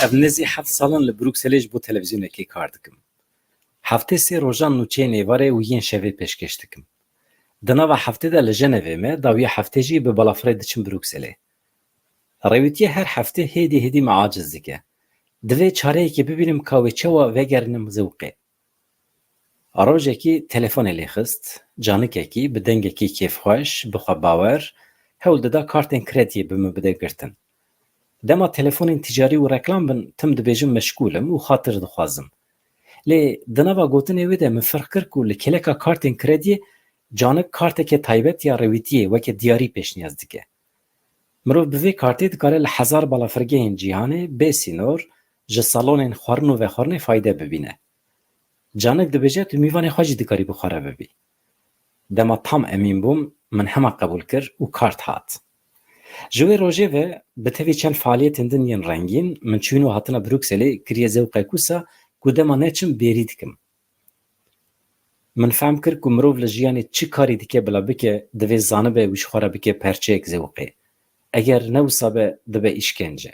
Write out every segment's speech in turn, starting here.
ev nêzî heft salan li Brukselê ji bo televizyonekê kar dikim. Heftê sê rojan nûçeyên êvarê û yên şevê pêşkêş dikim. Di nava heftê de li Jenevê me dawiya heftê jî bi balafirê diçim Brukselê. Rêwîtiya her heftê hêdî me aciz dike. Divê çareyekê bibînim ka wê çawa vegerinim zewqê. Rojekî telefonê lê xist, canikekî bi dengekî kêfxweş, bi xwe bawer, hewl dida kartên krediyê bi min bide girtin. Dema telefonên ticarî û reklam bin, tim dibêjim meşgûl im û xatir dixwazim. Lê di nava gotinê wê de min firq kir ku li kêleka kartên krediyê canik kartekê taybet ya rêwîtiyê weke diyarî pêşniyaz dike. Mirov bi vê kartê dikare li hezar balafirgehên cîhanê bê sînor ji salonên xwarin û vexwarinê fayde bibîne. Canik dibêje tu mîvanê xwe jî dikarî bixware bibî. Dema tam emîn bûm, min hema qebûl kir û kart hat. Ji wê rojê ve bi tevî çend faaliyetên din yên rengîn, min çûyîn û hatina Brukselê kiriye zewqek wisa ku dema neçim bêrî dikim. Min fehm kir ku mirov li jiyanê çi karî dike bila bike, divê zanibe wî ji xwe re bike perçeyek zewqê. Eger ne wisa be dibe îşkence.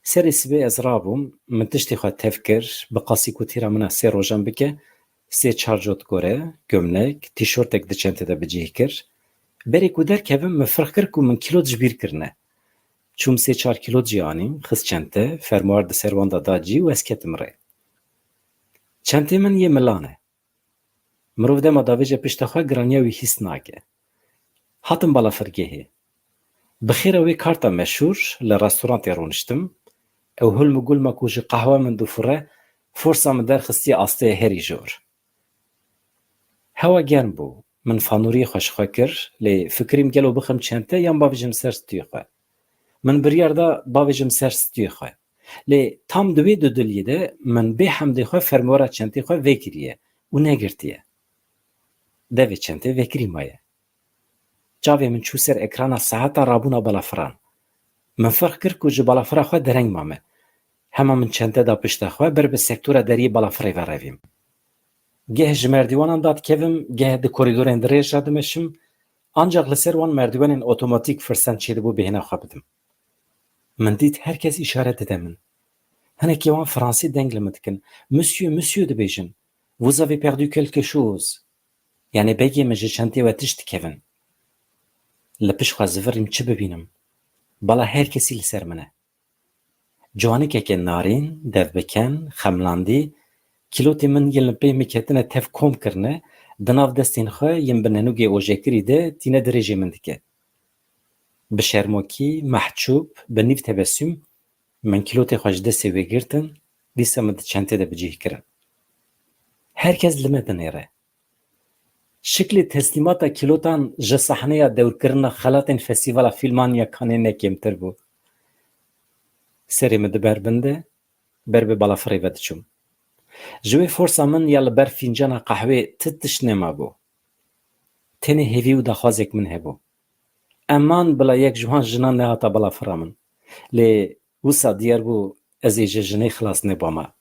Serê sibê ez rabûm, min tiştê xwe tev kir, bi qasî ku tîra min a sê rojan bike, sê çarjot gore, gömlek, tîşortek di çentê de bicih kir. Berê ku derkevim min firq kir ku min kîlot ji bîr kirine. Çûm sê çar kîlot jî anîm, xist çente, fermuar di ser wan de da cî û ez ketim rê. Çentê min yê milan e. Mirov dema davêje pişta xwe giraniya wî hîs nake. Hatim balafirgehê. Bi xêra wê karta meşhûr li restorantê rûniştim. Ew hulm û gulma ku ji qehwa min difire, forsa min derxistiye asteyê herî jor. Hewa germ bû. Min fanûriyê xwe ji xwe kir, lê fikirîm gelo bixim çente yan bavêjim ser stûyê xwe. Min biryar da bavêjim ser stûyê xwe. Lê tam di wê du diliyê de min bê hemdê xwe fermuara çentê xwe vekiriye û negirtiye. Devê çentê vekirî maye. Çavê min çû ser ekrana seheta rabûna balafiran. Min firq kir ku ji balafira xwe dereng mame. Hema min çente da pişta xwe ber bi sektora deriyê balafirê ve revîm. Geh ji merdîwanan da dikevim, geh di korîdorên dirêj de dimeşim, ancak li ser wan merdîwanên otomatîk firsend çêdibû bêhna xwe bidim. Min dît herkes îşaret dide min. Hinekî wan fransî deng li min dikin. Monsieur, monsieur dibêjin. Vous avez perdu quelque chose. Yani begê min ji çentê we tişt dikevin. Li piş xwe zivirîm çi bibînim. Bala herkesî li ser min e. Ciwanekeke narîn, devbeken, xemlandî, kîlotê min yên li pê me ketine tev kom kirine, di nav destên xwe yên bi nenûgê ojekirî de tîne dirêjê min dike. Bi şermokî, mehçûb, bi nîv tebessüm, min kîlotê xwe ji destê wê girtin, dîsa min di çentê de bicih kirin. Herkes li me dinêre. Şiklê teslîmata kîlotan ji sahneya dewrkirina xelatên Festîvala Fîlman ya Cannesê nekêmtir bû. Serê min diber bin de, ber bi balafirê ve diçûm. Ji wê forsa min ya li ber fîncana qehwê ti tişt nemabû. Tenê hêvî û daxwazek min hebû. Eman bila yek ji wan jinan nehata balafira min. Lê wisa diyar bû ez ê ji jinê xilas nebama.